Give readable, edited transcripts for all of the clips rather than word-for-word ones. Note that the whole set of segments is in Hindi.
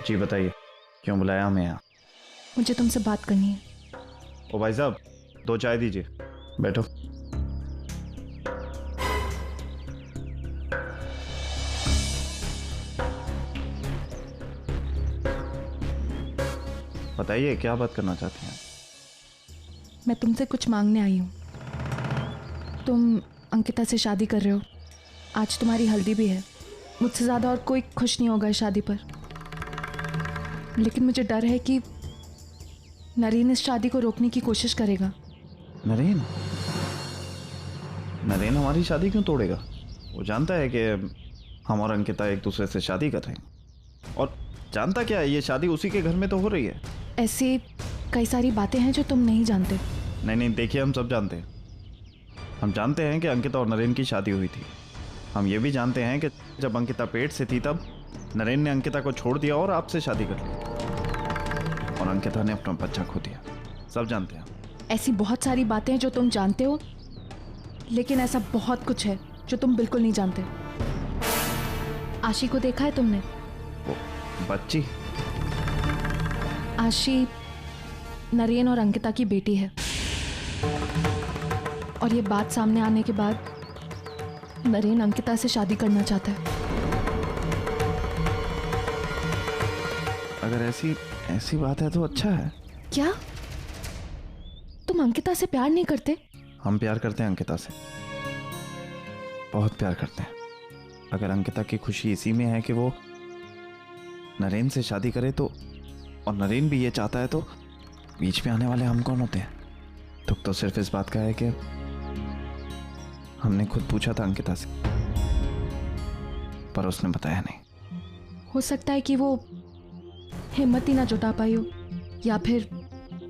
जी बताइए, क्यों बुलाया हमें यहाँ? मुझे तुमसे बात करनी है। ओ भाई साहब, 2 चाय दीजिए। बैठो। बताइए, क्या बात करना चाहती हैं? मैं तुमसे कुछ मांगने आई हूँ। तुम अंकिता से शादी कर रहे हो, आज तुम्हारी हल्दी भी है। मुझसे ज़्यादा और कोई खुश नहीं होगा इस शादी पर, लेकिन मुझे डर है कि नरेन इस शादी को रोकने की कोशिश करेगा। नरेन? नरेन हमारी शादी क्यों तोड़ेगा? वो जानता है कि हम और अंकिता एक दूसरे से शादी कर रहे हैं। और जानता क्या है, ये शादी उसी के घर में तो हो रही है। ऐसी कई सारी बातें हैं जो तुम नहीं जानते। नहीं, देखिए, हम सब जानते हैं। हम जानते हैं कि अंकिता और नरेन की शादी हुई थी। हम ये भी जानते हैं कि जब अंकिता पेट से थी तब नरेन ने अंकिता को छोड़ दिया और आपसे शादी कर ली, और अंकिता ने अपना बच्चा खो दिया। सब जानते हैं। ऐसी बहुत सारी बातें हैं जो तुम जानते हो, लेकिन ऐसा बहुत कुछ है जो तुम बिल्कुल नहीं जानते। आशी को देखा है तुमने? वो बच्ची? आशी नरेन और अंकिता की बेटी है, और ये बात सामने आने के बाद नरेन अंकिता से शादी करना चाहता है। अगर ऐसी बात है तो अच्छा है। क्या तुम अंकिता से प्यार नहीं करते? हम प्यार करते हैं अंकिता से, बहुत प्यार करते हैं। अगर अंकिता की खुशी इसी में है कि वो नरेन से शादी करे तो, और नरेन भी ये चाहता है, तो बीच में आने वाले हम कौन होते हैं? दुख तो सिर्फ इस बात का है कि हमने खुद पूछा था अंकिता से, पर उसने बताया नहीं। हो सकता है कि वो हिम्मत ही ना जुटा पाई हो, या फिर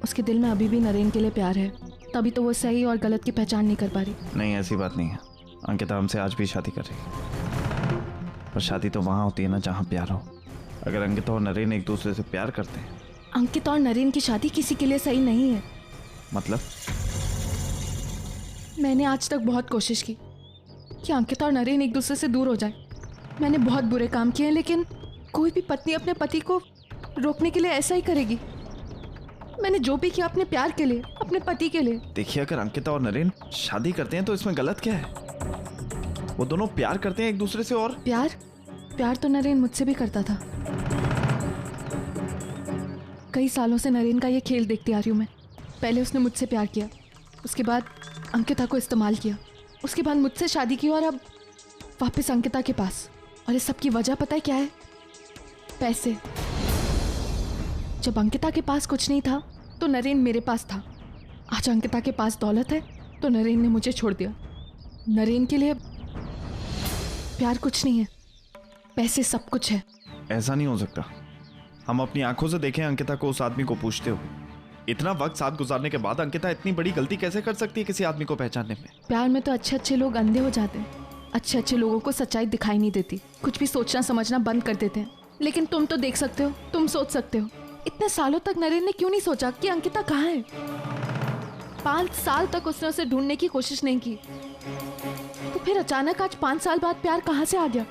उसके दिल में अभी भी नरेन के लिए प्यार है, तभी तो वो सही और गलत की पहचान नहीं कर पा रही। नहीं, ऐसी बात नहीं है। अंकिता हमसे आज भी शादी कर रही है, पर शादी तो वहां होती है ना जहां प्यार हो। अगर अंकिता और नरेन एक दूसरे से प्यार करते हैं। अंकिता और नरेन की शादी किसी के लिए सही नहीं है। मतलब? मैंने आज तक बहुत कोशिश की कि अंकिता और नरेन एक दूसरे से दूर हो जाए। मैंने बहुत बुरे काम किए हैं, लेकिन कोई भी पत्नी अपने पति को रोकने के लिए ऐसा ही करेगी। मैंने जो भी किया अपने प्यार के लिए, अपने पति के लिए। देखिए, अगर अंकिता और नरेन शादी करते हैं तो इसमें गलत क्या है? वो दोनों प्यार करते हैं एक दूसरे से। और प्यार तो नरेन मुझसे भी करता था। कई सालों से नरेन का ये खेल देखती आ रही हूँ मैं। पहले उसने मुझसे प्यार किया, उसके बाद अंकिता को इस्तेमाल किया, उसके बाद मुझसे शादी की, और अब वापस अंकिता के पास। और इस सब की वजह पता है क्या है? पैसे। जब अंकिता के पास कुछ नहीं था तो नरेन मेरे पास था। आज अंकिता के पास दौलत है तो नरेन ने मुझे छोड़ दिया। नरेन के लिए प्यार कुछ नहीं है, पैसे सब कुछ है। ऐसा नहीं हो सकता। हम अपनी आंखों से देखें अंकिता को उस आदमी को पूछते हुए। इतना वक्त साथ गुजारने के बाद अंकिता इतनी बड़ी गलती कैसे कर सकती है किसी आदमी को पहचानने में? प्यार में तो अच्छे अच्छे लोग अंधे हो जाते हैं। अच्छे अच्छे लोगों को सच्चाई दिखाई नहीं देती, कुछ भी सोचना समझना बंद कर देते हैं। लेकिन तुम तो देख सकते हो, तुम सोच सकते हो। इतने सालों तक नरेन ने क्यों नहीं सोचा कि अंकिता कहाँ है? 5 साल तक उसने उसे ढूंढने की कोशिश नहीं की, तो फिर अचानक आज 5 साल बाद प्यार कहाँ से आ गया?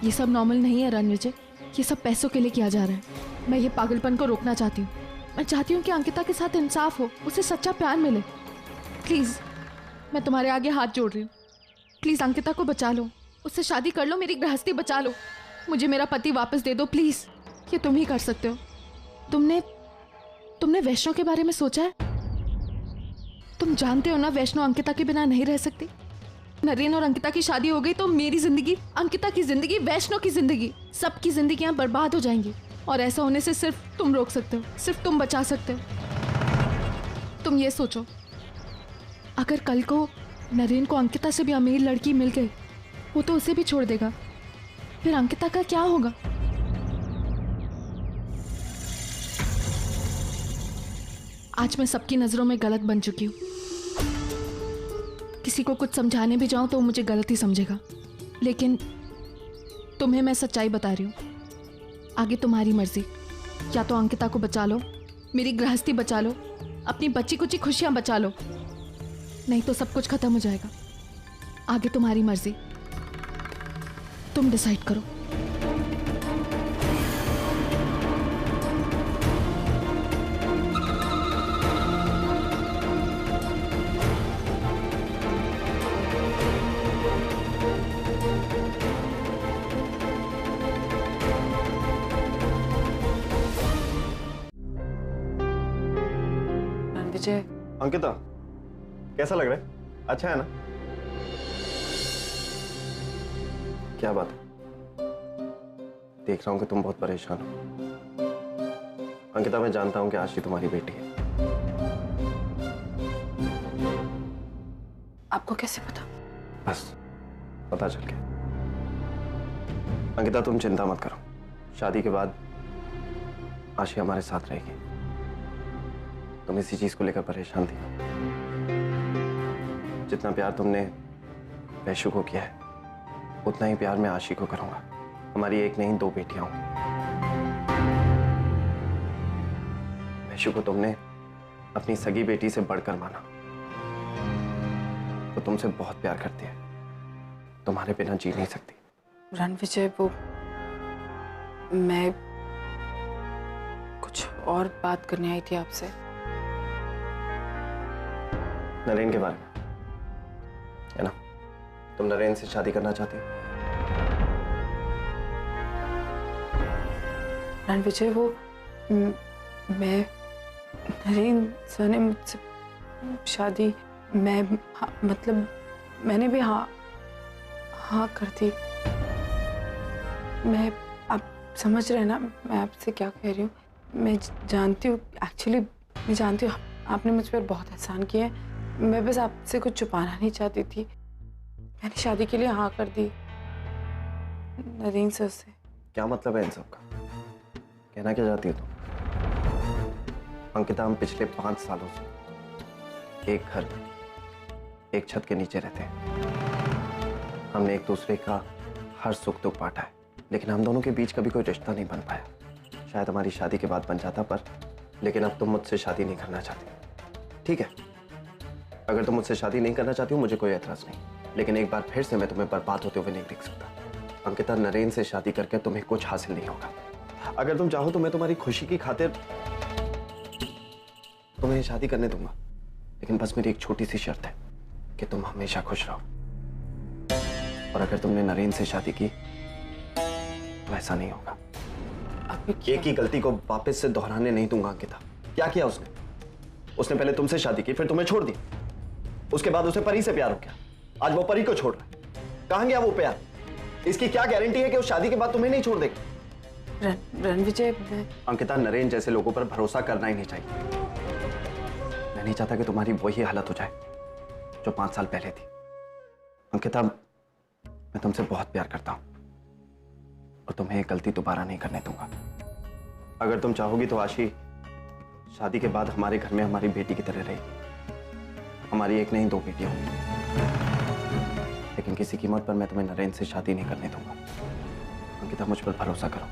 ये सब नॉर्मल नहीं है रणविजय, ये सब पैसों के लिए किया जा रहा है। मैं ये पागलपन को रोकना चाहती हूँ। मैं चाहती हूँ कि अंकिता के साथ इंसाफ हो, उसे सच्चा प्यार मिले। प्लीज, मैं तुम्हारे आगे हाथ जोड़ रही हूँ। प्लीज अंकिता को बचा लो, उससे शादी कर लो, मेरी गृहस्थी बचा लो, मुझे मेरा पति वापस दे दो प्लीज। ये तुम ही कर सकते हो। तुमने वैष्णो के बारे में सोचा है? तुम जानते हो ना वैष्णो अंकिता के बिना नहीं रह सकती। नरेन और अंकिता की शादी हो गई तो मेरी जिंदगी, अंकिता की जिंदगी, वैष्णो की जिंदगी, सबकी जिंदगियां बर्बाद हो जाएंगी। और ऐसा होने से सिर्फ तुम रोक सकते हो, सिर्फ तुम बचा सकते हो। तुम ये सोचो, अगर कल को नरेन को अंकिता से भी अमीर लड़की मिल गई, वो तो उसे भी छोड़ देगा, फिर अंकिता का क्या होगा? आज मैं सबकी नजरों में गलत बन चुकी हूँ। किसी को कुछ समझाने भी जाऊं तो मुझे गलत ही समझेगा, लेकिन तुम्हें मैं सच्चाई बता रही हूँ। आगे तुम्हारी मर्जी, या तो अंकिता को बचा लो, मेरी गृहस्थी बचा लो, अपनी बच्ची कुची खुशियां बचा लो, नहीं तो सब कुछ खत्म हो जाएगा। आगे तुम्हारी मर्जी, तुम डिसाइड करो। विजय। अंकिता, कैसा लग रहा है? अच्छा है ना? क्या बात है? देख रहा हूं कि तुम बहुत परेशान हो। अंकिता, मैं जानता हूं कि आशी तुम्हारी बेटी है। आपको कैसे पता? बस पता चल गया। अंकिता, तुम चिंता मत करो। शादी के बाद आशी हमारे साथ रहेगी। तुम इसी चीज को लेकर परेशान थी। जितना प्यार तुमने वैशु को किया है, उतना ही प्यार मैं आशी को करूंगा। हमारी एक नहीं 2 बेटियां होंगी। वैशु को तुमने अपनी सगी बेटी से बढ़कर माना। वो तुमसे बहुत प्यार करती है, तुम्हारे बिना जी नहीं सकती। रणविजय, वो मैं कुछ और बात करने आई थी आपसे। नरेन के बारे में, है ना? तुम नरेन से शादी करना चाहती हो? रणविजय, वो मैं नरेन सर ने मुझसे शादी मतलब मैंने भी हाँ कर दी। मैं, आप समझ रहे हैं ना मैं आपसे क्या कह रही हूँ? मैं जानती हूँ, एक्चुअली मैं जानती हूँ आपने मुझ पर बहुत एहसान किए हैं। मैं बस आपसे कुछ छुपाना नहीं चाहती थी। मैंने शादी के लिए हाँ कर दी नरेन सर से। क्या मतलब है इन सब का? कहना क्या चाहती हो तुम? अंकिता, हम पिछले 5 सालों से एक घर, एक छत के नीचे रहते हैं। हमने एक दूसरे का हर सुख दुख बांटा है, लेकिन हम दोनों के बीच कभी कोई रिश्ता नहीं बन पाया। शायद हमारी शादी के बाद बन जाता, पर लेकिन अब तुम मुझसे शादी नहीं करना चाहती। ठीक है, अगर तुम मुझसे शादी नहीं करना चाहती हो, मुझे कोई एतराज नहीं, लेकिन एक बार फिर से मैं तुम्हें बर्बाद होते हुए नहीं देख सकता। अंकिता, नरेन से शादी करके तुम्हें कुछ हासिल नहीं होगा। अगर तुम चाहो तो मैं तुम्हारी खुशी की खातिर तुम्हें शादी करने दूंगा, लेकिन बस मेरी एक छोटी सी शर्त है कि तुम हमेशा खुश रहो। और अगर तुमने नरेन से शादी की तो ऐसा नहीं होगा। एक ही गलती को वापस से दोहराने नहीं दूंगा। अंकिता, क्या किया उसने? उसने पहले तुमसे शादी की, फिर तुम्हें छोड़ दी। उसके बाद उसे परी से प्यार हो गया, आज वो परी को छोड़ रहा है। कहां गया वो प्यार? इसकी क्या गारंटी है कि उस शादी के बाद तुम्हें नहीं छोड़ देगा? रणविजय, अंकिता, नरेन जैसे लोगों पर भरोसा करना ही नहीं चाहिए। मैं नहीं चाहता कि तुम्हारी वही हालत हो जाए जो 5 साल पहले थी। अंकिता, मैं तुमसे बहुत प्यार करता हूं और तुम्हें एक गलती दोबारा नहीं करने दूंगा। अगर तुम चाहोगी तो आशी शादी के बाद हमारे घर में हमारी बेटी की तरह रहेगी। हमारी एक नहीं 2 बेटियां होंगी, लेकिन किसी कीमत पर मैं तुम्हें नरेन से शादी नहीं करने दूंगा। अंकिता, मुझ पर भरोसा करो।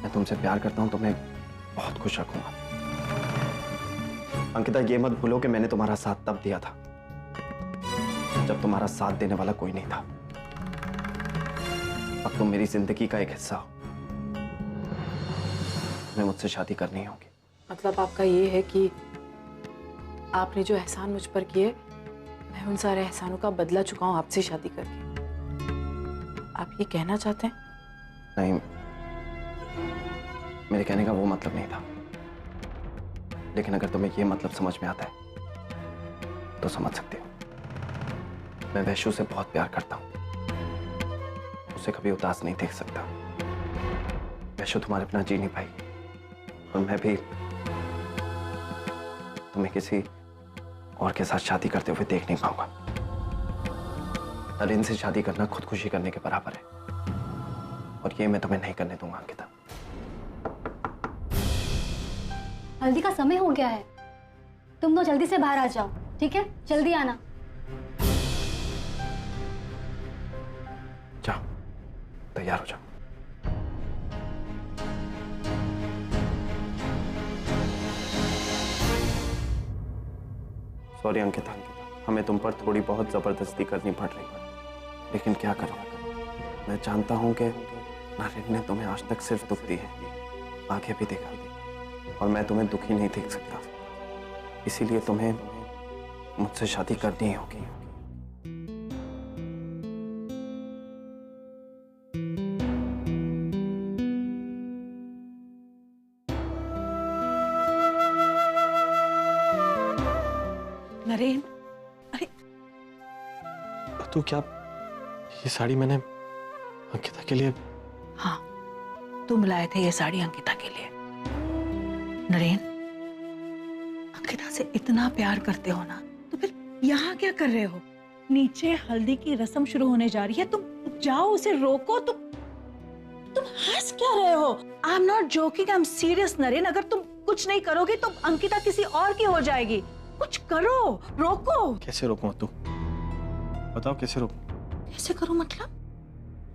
मैं तुमसे प्यार करता हूं, तुम्हें बहुत खुश रखूंगा। अंकिता, ये मत भूलो कि मैंने तुम्हारा साथ तब दिया था जब तुम्हारा साथ देने वाला कोई नहीं था। अब तुम मेरी जिंदगी का एक हिस्सा हो। तुम्हें मुझसे शादी करनी होगी। मतलब आपका ये है कि आपने जो एहसान मुझ पर किए, मैं उन सारे एहसानों का बदला चुका हूं आपसे शादी करके। आप ये कहना चाहते हैं? नहीं, मेरे कहने का वो मतलब नहीं था, लेकिन अगर तुम्हें ये मतलब समझ में आता है तो समझ सकते हो। मैं वैशु से बहुत प्यार करता हूं, उसे कभी उदास नहीं देख सकता। वैशु तुम्हारे बिना जी नहीं पाएगी, और मैं भी तुम्हें किसी और के साथ शादी करते हुए देख नहीं पाऊंगा। नरेन से शादी करना खुदकुशी करने के बराबर है, और ये मैं तुम्हें नहीं करने दूंगा। अंकिता, हल्दी का समय हो गया है, तुम तो जल्दी से बाहर आ जाओ, ठीक है? जल्दी आना। जाओ, तैयार हो जाओ। सॉरी अंकिता, हमें तुम पर थोड़ी बहुत जबरदस्ती करनी पड़ रही है, लेकिन क्या करूं? मैं जानता हूं कि नरेन ने तुम्हें आज तक सिर्फ दुख दी है, आगे भी देगा, और मैं तुम्हें दुखी नहीं देख सकता। इसीलिए तुम्हें मुझसे शादी करनी ही होगी। नरेन, अरे तू क्या, ये साड़ी मैंने अंकिता के लिए? हाँ, तुम लाए थे ये साड़ी अंकिता के लिए। नरेन, अंकिता से इतना प्यार करते हो ना, तो फिर यहाँ क्या कर रहे हो? नीचे हल्दी की रस्म शुरू होने जा रही है, तुम जाओ उसे रोको। तुम हंस क्या रहे हो? I am not joking, I am serious Naren. अगर तुम कुछ नहीं करोगे तो अंकिता किसी और की हो जाएगी। कुछ करो, रोको। कैसे रोकूं तू? बताओ कैसे रोकूं? कैसे करूं मतलब?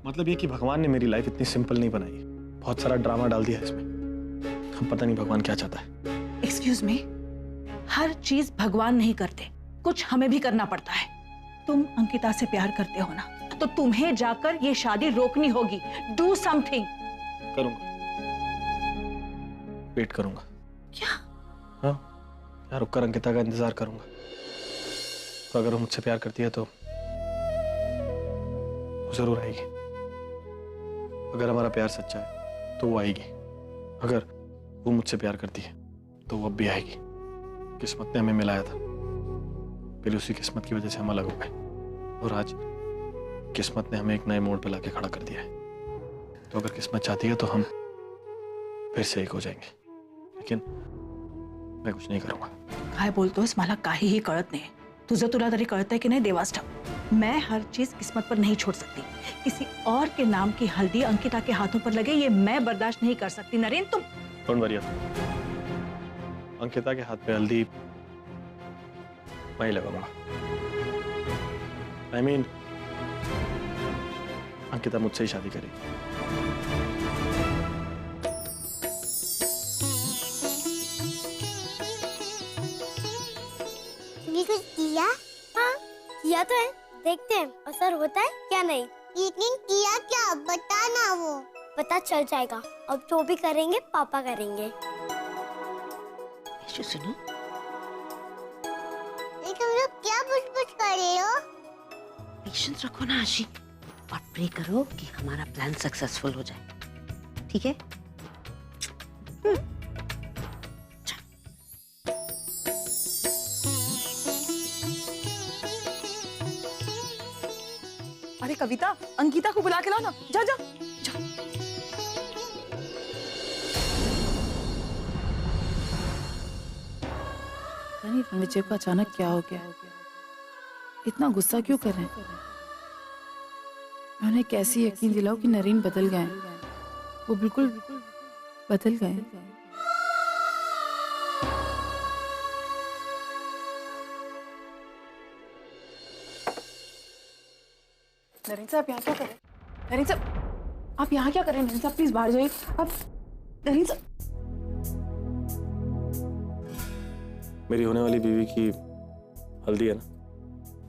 मतलब ये कि भगवान ने मेरी लाइफ इतनी सिंपल नहीं बनाई है, बहुत सारा ड्रामा डाल दिया है इसमें। हम पता नहीं भगवान क्या चाहता है। एक्सक्यूज मी, हर चीज भगवान नहीं करते, कुछ हमें भी करना पड़ता है। तुम अंकिता से प्यार करते हो ना, तो तुम्हें जाकर ये शादी रोकनी होगी। Do something. करूंगा, वेट करूंगा। क्या? हाँ, यहाँ रुककर अंकिता का इंतजार करूंगा। तो अगर वो मुझसे प्यार करती है तो वो जरूर आएगी। अगर हमारा प्यार सच्चा है तो वो आएगी। अगर वो मुझसे प्यार करती है तो वो अब भी आएगी। किस्मत ने हमें मिलाया था, फिर उसी किस्मत की वजह से हम अलग हो गए, और आज किस्मत ने हमें एक नए मोड़ पे लाके खड़ा कर दिया है। तो अगर किस्मत चाहती है तो हम फिर से एक हो जाएंगे, लेकिन मैं कुछ नहीं करूंगा। काय बोलतोस? मला काहीही कळत नाही। तुझं तुला तरी कळतंय की नाही देवास ठाऊक? मैं हर चीज किस्मत पर नहीं छोड़ सकती। किसी और के नाम की हल्दी अंकिता के हाथों पर लगे, ये मैं बर्दाश्त नहीं कर सकती। नरेन, तुम डोंट वरी, अंकिता के हाथ पे हल्दी मैं ही लगाऊंगा। I mean, अंकिता मुझसे ही शादी करेगी। तुमने कुछ किया? हाँ, किया तो है। देखते हैं असर होता है क्या नहीं। लेकिन किया क्या, बता ना। वो पता चल जाएगा। अब जो भी करेंगे पापा करेंगे। सुनो, तुम लोग क्या बुझ कर रहे हो? पेशेंस रखो ना आशी, और प्रे करो कि हमारा प्लान सक्सेसफुल हो जाए, ठीक है? अरे कविता, अंकिता को बुला के लाओ ना। जा जा जा। नहीं, रणविजय को अचानक क्या हो गया? इतना गुस्सा क्यों कर रहे हैं? मैं उन्हें कैसे यकीन दिलाऊं कि नरेन बदल गए हैं? वो बिल्कुल बदल गए हैं। नरेन साहब यहाँ क्या कर रहे हैं? नरेन साहब, आप यहाँ क्या कर रहे हैं? नरेन साहब प्लीज बाहर जाइए। आप नरेन साहब, मेरी होने वाली बीवी की हल्दी है ना,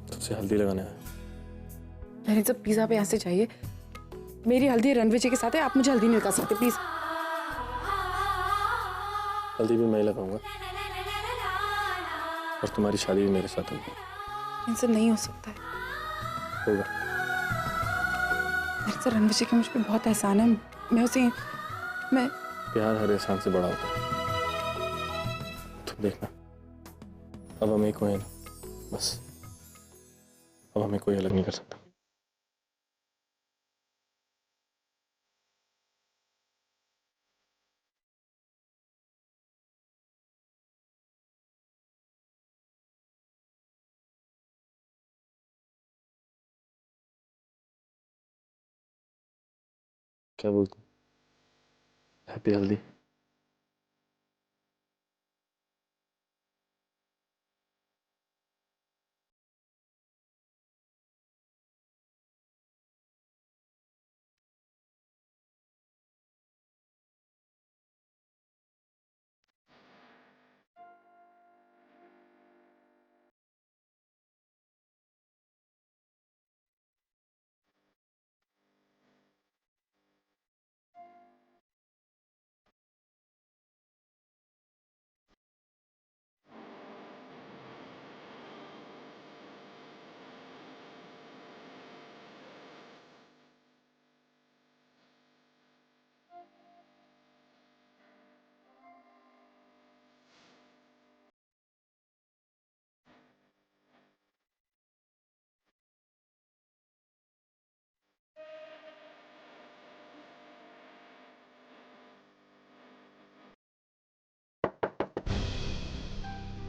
तो उसे हल्दी लगाने आया। नरेन साहब प्लीज आप यहाँ से जाइए। मेरी हल्दी रणविजय के साथ है, आप मुझे हल्दी नहीं लगा सकते प्लीज। हल्दी भी मैं ही लगाऊंगा, और तुम्हारी शादी भी मेरे साथ होगी। इनसे नहीं हो सकता है। होगा। नरेन साहब, रणविजय के मुझ पर बहुत एहसान है। मैं प्यार हर एहसान से बड़ा होता है। तुम देखना, अब हम एक हुए ना, बस अब हमें कोई अलग नहीं कर सकता। क्या बोलते? हैप्पी हल्दी।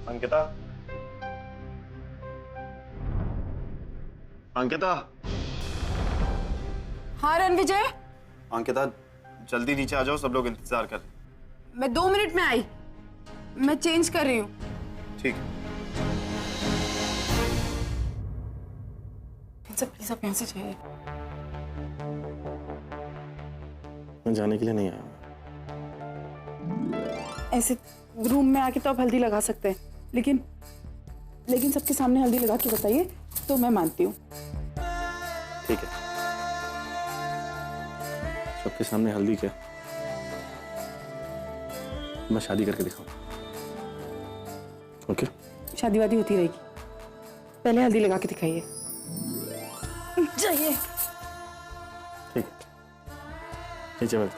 अंकिता, अंकिता, हाँ रणविजय, अंकिता जल्दी नीचे आ जाओ, सब लोग इंतजार कर रहे हैं। मैं 2 मिनट में आई, मैं चेंज कर रही हूँ। ठीक है। प्लीज आप यहाँ से जाइए। मैं जाने के लिए नहीं आया। ऐसे रूम में आके तो आप हल्दी लगा सकते हैं, लेकिन सबके सामने हल्दी लगा के बताइए तो मैं मानती हूँ। ठीक है, सबके सामने हल्दी क्या, मैं शादी करके दिखाऊं। ओके, शादी वादी होती रहेगी, पहले हल्दी लगा के दिखाइए। जाइए। ठीक है, नीचे बैठ।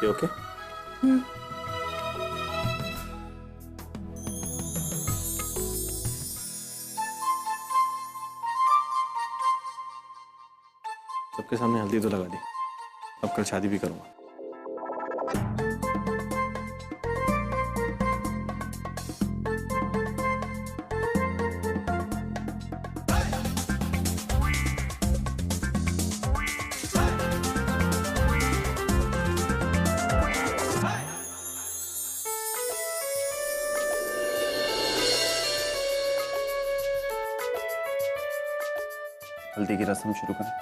ओके, सबके सामने हल्दी तो लगा दी, अब कल शादी भी करूंगा। हल्दी की रस्म शुरू करें।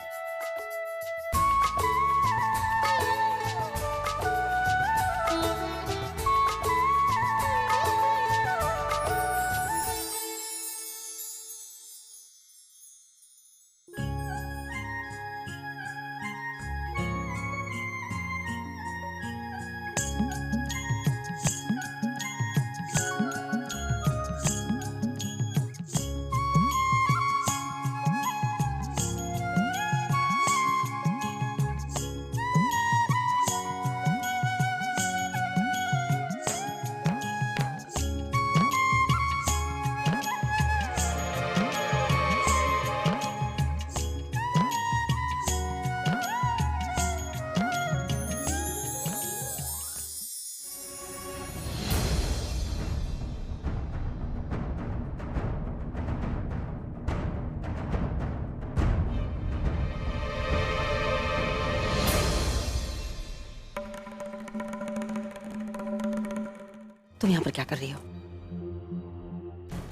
तुम यहाँ पर क्या कर रही हो?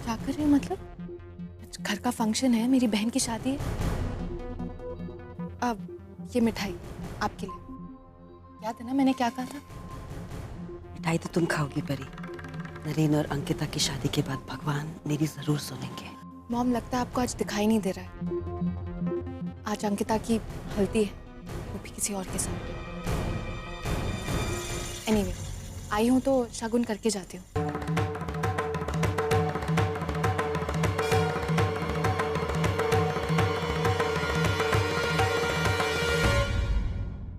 क्या कर रही हो मतलब? घर का फंक्शन है, मेरी बहन की शादी है। अब ये मिठाई आपके लिए। याद है ना मैंने क्या कहा था? मिठाई तो तुम खाओगी परी, नरेन और अंकिता की शादी के बाद भगवान मेरी जरूर सुनेंगे। मॉम, लगता है आपको आज दिखाई नहीं दे रहा है। आज अंकिता की हल्दी है, वो भी किसी और के साथ। एनीवे, आई हूँ तो शगुन करके जाती हूँ।